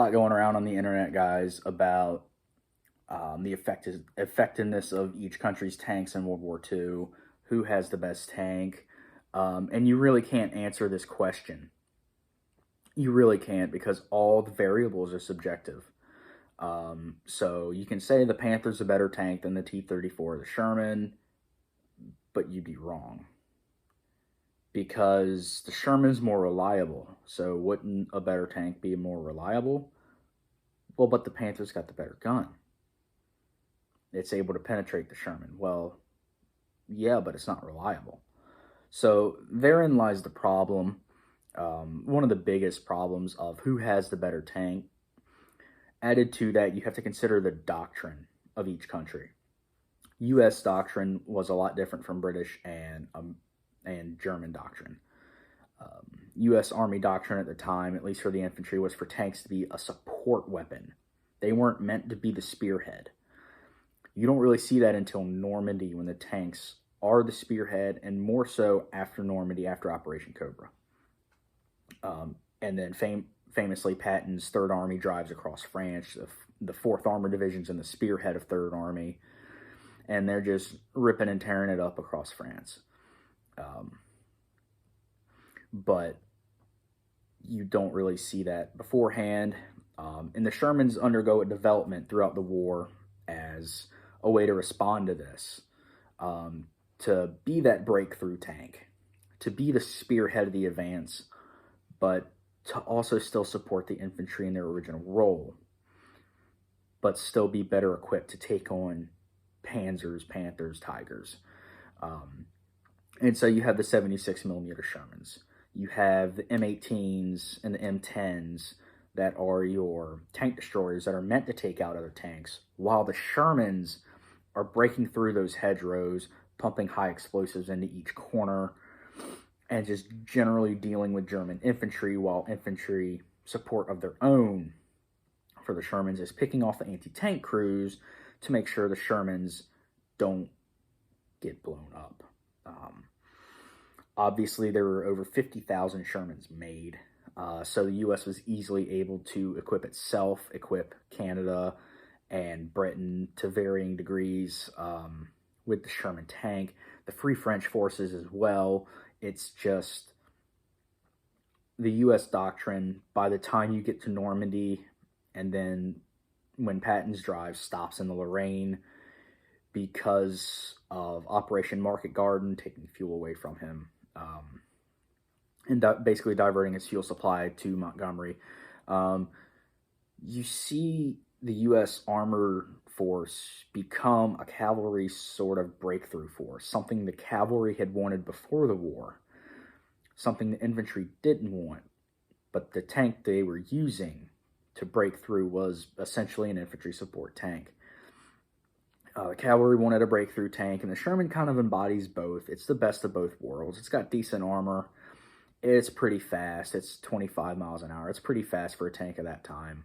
A lot going around on the internet, guys, about the effectiveness of each country's tanks in World War II, who has the best tank, and you really can't answer this question. You really can't, because all the variables are subjective. So you can say the Panther's a better tank than the T-34 or the Sherman, but you'd be wrong, because the Sherman's more reliable. So wouldn't a better tank be more reliable? Well, but the Panther's got the better gun. It's able to penetrate the Sherman. Well, yeah, but it's not reliable. So therein lies the problem. One of the biggest problems of who has the better tank. Added to that, you have to consider the doctrine of each country. U.S. doctrine was a lot different from British and German doctrine. U.S. Army doctrine at the time, at least for the infantry, was for tanks to be a support weapon. They weren't meant to be the spearhead. You don't really see that until Normandy, when the tanks are the spearhead, and more so after Normandy, after Operation Cobra. And then famously, Patton's Third Army drives across France. The 4th Armored Division's in the spearhead of Third Army, and they're just ripping and tearing it up across France. But you don't really see that beforehand. And the Shermans undergo a development throughout the war as a way to respond to this, to be that breakthrough tank, to be the spearhead of the advance, but to also still support the infantry in their original role, but still be better equipped to take on Panzers, Panthers, Tigers. And so you have the 76mm Shermans. You have the M18s and the M10s that are your tank destroyers that are meant to take out other tanks, while the Shermans are breaking through those hedgerows, pumping high explosives into each corner, and just generally dealing with German infantry, while infantry support of their own for the Shermans is picking off the anti-tank crews to make sure the Shermans don't get blown up. Obviously, there were over 50,000 Shermans made, so the U.S. was easily able to equip itself, equip Canada and Britain to varying degrees with the Sherman tank. The Free French forces as well. It's just the U.S. doctrine, by the time you get to Normandy, and then when Patton's drive stops in the Lorraine because of Operation Market Garden, taking fuel away from him, and basically diverting his fuel supply to Montgomery, you see the U.S. armored force become a cavalry sort of breakthrough force, something the cavalry had wanted before the war, something the infantry didn't want, but the tank they were using to break through was essentially an infantry support tank. The cavalry wanted a breakthrough tank, and the Sherman kind of embodies both. It's the best of both worlds. It's got decent armor. It's pretty fast. It's 25 miles an hour. It's pretty fast for a tank of that time.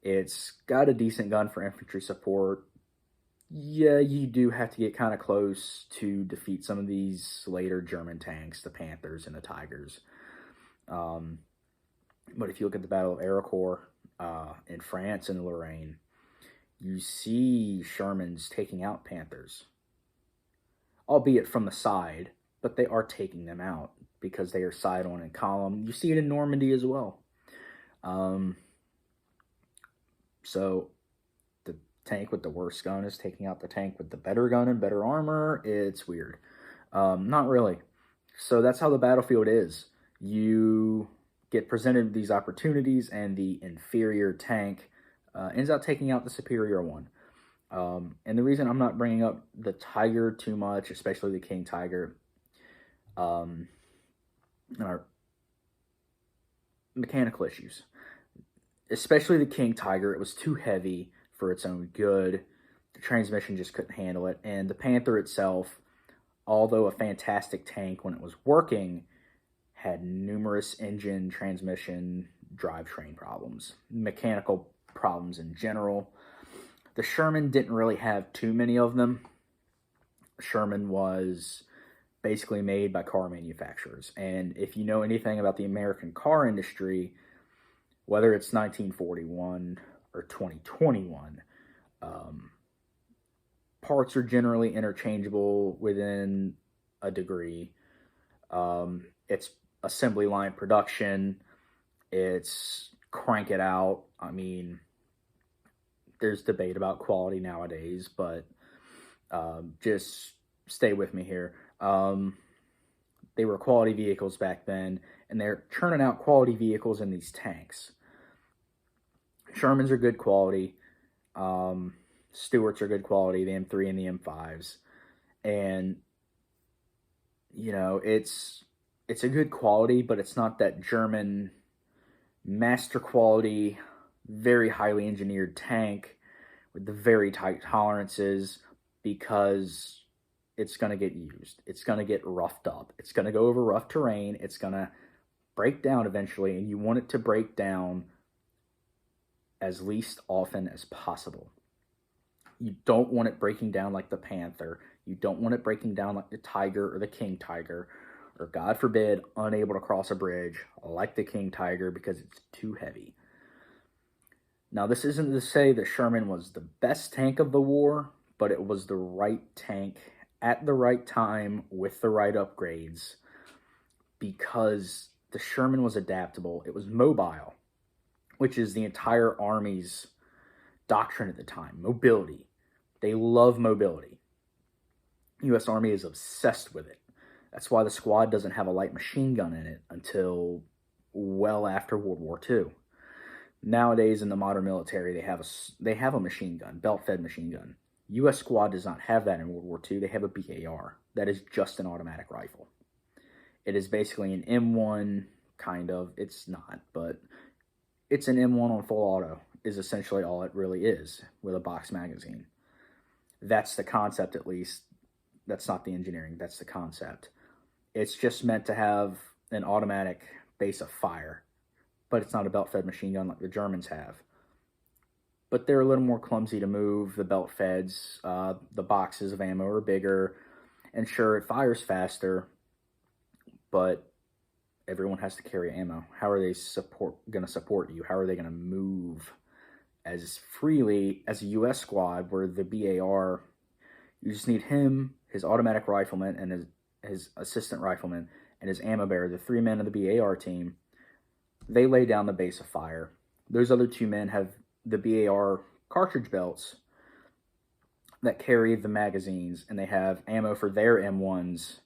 It's got a decent gun for infantry support. Yeah, you do have to get kind of close to defeat some of these later German tanks, the Panthers and the Tigers. But if you look at the Battle of Ericourt in France and Lorraine, you see Shermans taking out Panthers, albeit from the side, but they are taking them out because they are side on in column. You see it in Normandy as well. So the tank with the worst gun is taking out the tank with the better gun and better armor. It's weird. Not really. So that's how the battlefield is. You get presented these opportunities, and the inferior tank ends up taking out the superior one. And the reason I'm not bringing up the Tiger too much, especially the King Tiger, are mechanical issues. Especially the King Tiger, it was too heavy for its own good. The transmission just couldn't handle it. And the Panther itself, although a fantastic tank when it was working, had numerous engine, transmission, drivetrain problems, mechanical problems in general. The Sherman didn't really have too many of them. Sherman was basically made by car manufacturers. And if you know anything about the American car industry, whether it's 1941 or 2021, parts are generally interchangeable within a degree. It's assembly line production. It's crank it out. I mean, there's debate about quality nowadays, but just stay with me here. They were quality vehicles back then, and they're churning out quality vehicles in these tanks. Shermans are good quality. Stuarts are good quality, the M3 and the M5s. And, you know, it's a good quality, but it's not that German master quality, very highly engineered tank with the very tight tolerances, because it's going to get used. It's going to get roughed up. It's going to go over rough terrain. It's going to break down eventually, and you want it to break down as least often as possible. You don't want it breaking down like the Panther. You don't want it breaking down like the Tiger or the King Tiger, or God forbid, unable to cross a bridge like the King Tiger because it's too heavy. Now, this isn't to say that Sherman was the best tank of the war, but it was the right tank at the right time with the right upgrades, because the Sherman was adaptable. It was mobile, which is the entire Army's doctrine at the time. Mobility. They love mobility. The U.S. Army is obsessed with it. That's why the squad doesn't have a light machine gun in it until well after World War II. Nowadays, in the modern military, they have a machine gun, belt-fed machine gun. U.S. squad does not have that in World War II. They have a BAR. That is just an automatic rifle. It is basically an M1, kind of. It's not, but it's an M1 on full auto, is essentially all it really is, with a box magazine. That's the concept, at least. That's not the engineering. That's the concept. It's just meant to have an automatic base of fire, but it's not a belt-fed machine gun like the Germans have. But they're a little more clumsy to move, the belt-feds. The boxes of ammo are bigger, and sure, it fires faster, but everyone has to carry ammo. How are they going to support you? How are they going to move as freely as a U.S. squad, where the BAR, you just need him, his automatic rifleman, and his assistant rifleman, and his ammo bearer, the 3 men of the BAR team. They lay down the base of fire. Those other 2 men have the BAR cartridge belts that carry the magazines, and they have ammo for their M1s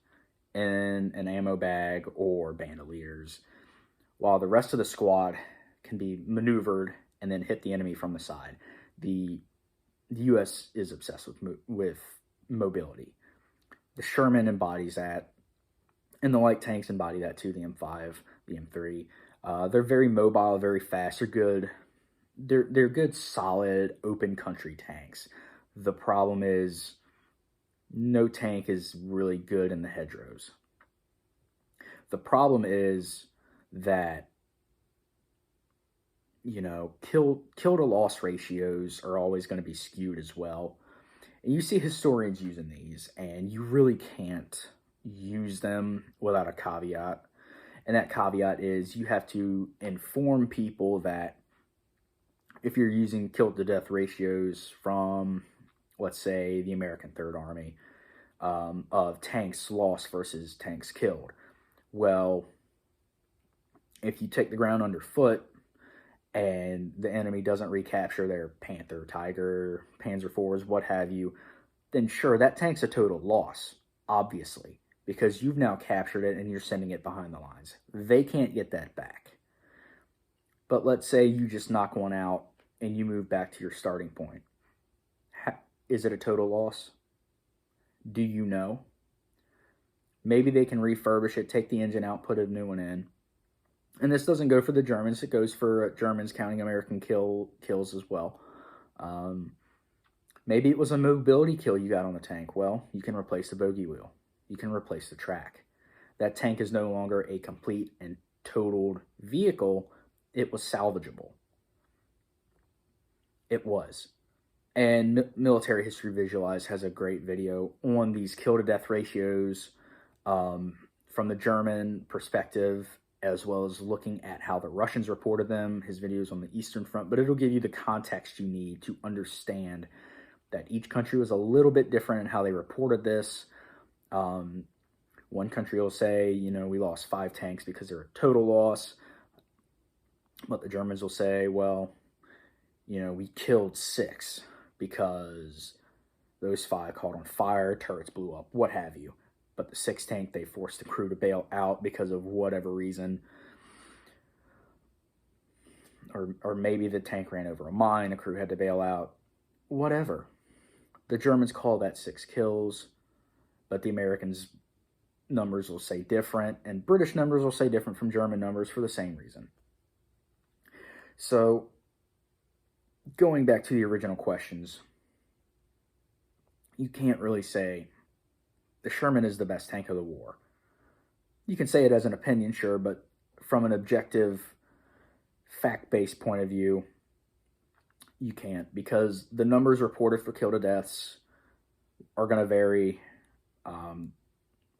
in an ammo bag or bandoliers, while the rest of the squad can be maneuvered and then hit the enemy from the side. The U.S. is obsessed with mobility. The Sherman embodies that, and the light tanks embody that too, the M5, the M3. They're very mobile, very fast. They're good. They're good, solid, open country tanks. The problem is no tank is really good in the hedgerows. The problem is that, you know, kill to loss ratios are always going to be skewed as well. And you see historians using these, and you really can't use them without a caveat. And that caveat is you have to inform people that if you're using kill to death ratios from, let's say, the American Third Army, of tanks lost versus tanks killed. Well, if you take the ground underfoot and the enemy doesn't recapture their Panther, Tiger, Panzer IVs, what have you, then sure, that tank's a total loss, obviously, because you've now captured it and you're sending it behind the lines. They can't get that back. But let's say you just knock one out and you move back to your starting point. Is it a total loss? Do you know? Maybe they can refurbish it, take the engine out, put a new one in. And this doesn't go for the Germans. It goes for Germans counting American kills as well. Maybe it was a mobility kill you got on the tank. Well, you can replace the bogey wheel. You can replace the track. That tank is no longer a complete and totaled vehicle. It was salvageable. It was. And Military History Visualized has a great video on these kill-to-death ratios from the German perspective as well as looking at how the Russians reported them, his videos on the Eastern Front, but it'll give you the context you need to understand that each country was a little bit different in how they reported this. One country will say, we lost 5 tanks because they're a total loss. But the Germans will say, well, we killed 6 because those 5 caught on fire, turrets blew up, what have you. But the 6th tank, they forced the crew to bail out because of whatever reason. Or maybe the tank ran over a mine, the crew had to bail out. Whatever. The Germans call that 6 kills, but the Americans' numbers will say different, and British numbers will say different from German numbers for the same reason. So, going back to the original questions, you can't really say the Sherman is the best tank of the war. You can say it as an opinion, sure, but from an objective, fact-based point of view, you can't, because the numbers reported for kill to deaths are going to vary.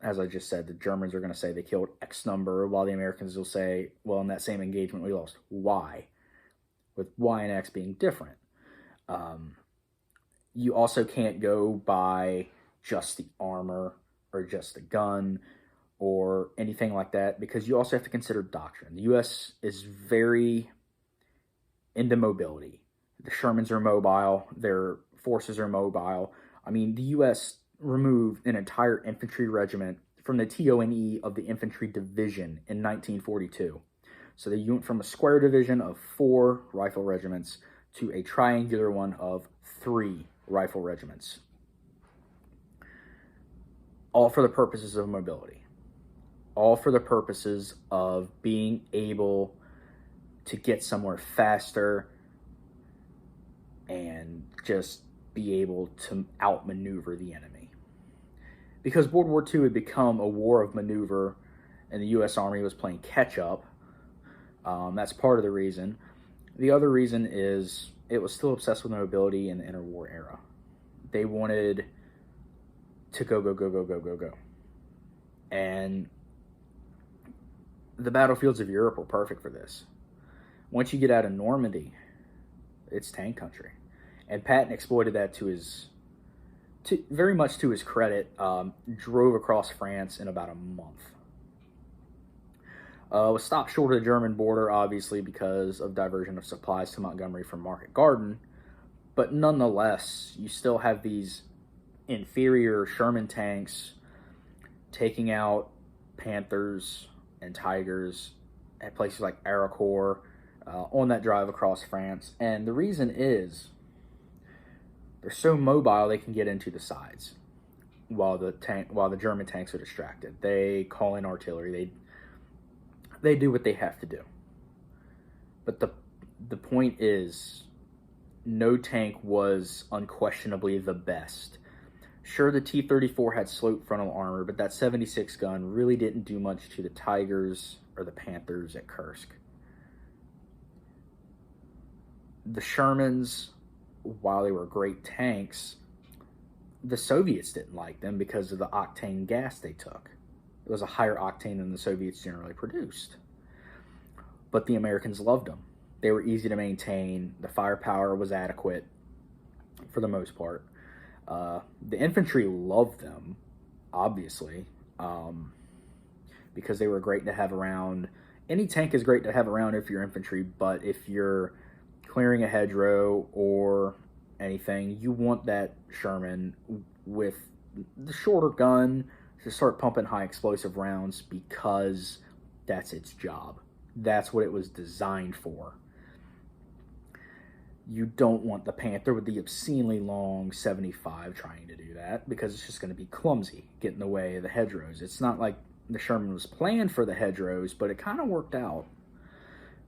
As I just said, the Germans are going to say they killed X number, while the Americans will say, well, in that same engagement, we lost Y, with Y and X being different. You also can't go by just the armor or just the gun or anything like that, because you also have to consider doctrine. The U.S. is very into mobility. The Shermans are mobile. Their forces are mobile. I mean, the U.S. removed an entire infantry regiment from the TONE of the infantry division in 1942. So they went from a square division of 4 rifle regiments to a triangular one of 3 rifle regiments. All for the purposes of mobility. All for the purposes of being able to get somewhere faster and just be able to outmaneuver the enemy. Because World War II had become a war of maneuver and the U.S. Army was playing catch-up. That's part of the reason. The other reason is it was still obsessed with mobility in the interwar era. They wanted to go. And the battlefields of Europe were perfect for this. Once you get out of Normandy, it's tank country. And Patton exploited that very much to his credit. Drove across France in about a month. Was stopped short of the German border, obviously, because of diversion of supplies to Montgomery from Market Garden. But nonetheless, you still have these inferior Sherman tanks taking out Panthers and Tigers at places like Aricourt on that drive across France. And the reason is they're so mobile they can get into the sides while the German tanks are distracted. They call in artillery. They do what they have to do. But the point is, no tank was unquestionably the best. Sure, the T-34 had sloped frontal armor, but that 76 gun really didn't do much to the Tigers or the Panthers at Kursk. The Shermans, while they were great tanks, the Soviets didn't like them because of the octane gas they took. It was a higher octane than the Soviets generally produced. But the Americans loved them. They were easy to maintain. The firepower was adequate for the most part. The infantry loved them, obviously, because they were great to have around. Any tank is great to have around if you're infantry, but if you're clearing a hedgerow or anything, you want that Sherman with the shorter gun to start pumping high explosive rounds, because that's its job. That's what it was designed for. You don't want the Panther with the obscenely long 75 trying to do that, because it's just going to be clumsy, get in the way of the hedgerows. It's not like the Sherman was planned for the hedgerows, but it kind of worked out.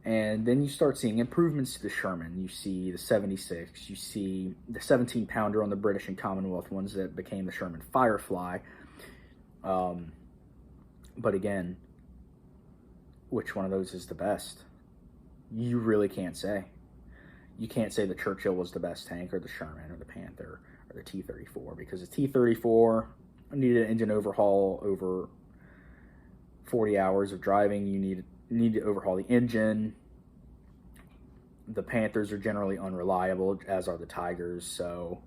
And then you start seeing improvements to the Sherman. You see the 76, you see the 17-pounder on the British and Commonwealth ones that became the Sherman Firefly. But again, which one of those is the best? You really can't say. You can't say the Churchill was the best tank, or the Sherman, or the Panther, or the T-34, because the T-34 needed an engine overhaul over 40 hours of driving. You needed need to overhaul the engine. The Panthers are generally unreliable, as are the Tigers, so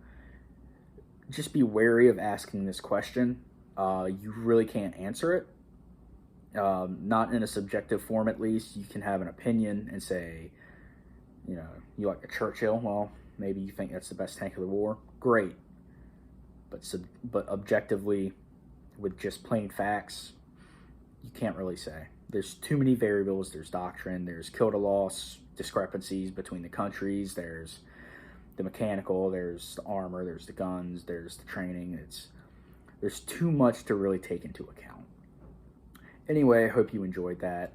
just be wary of asking this question. You really can't answer it. Not in a subjective form, at least. You can have an opinion and say, you know, you like a Churchill. Well, maybe you think that's the best tank of the war. Great. But objectively, with just plain facts, you can't really say. There's too many variables. There's doctrine. There's kill-to-loss discrepancies between the countries. There's the mechanical. There's the armor. There's the guns. There's the training. There's too much to really take into account. Anyway, I hope you enjoyed that.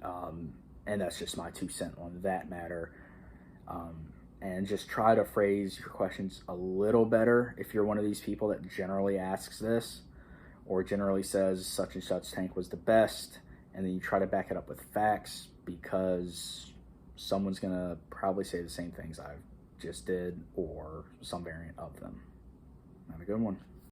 And that's just my 2 cents on that matter. And just try to phrase your questions a little better if you're one of these people that generally asks this or generally says such and such tank was the best, and then you try to back it up with facts, because someone's going to probably say the same things I just did or some variant of them. Have a good one.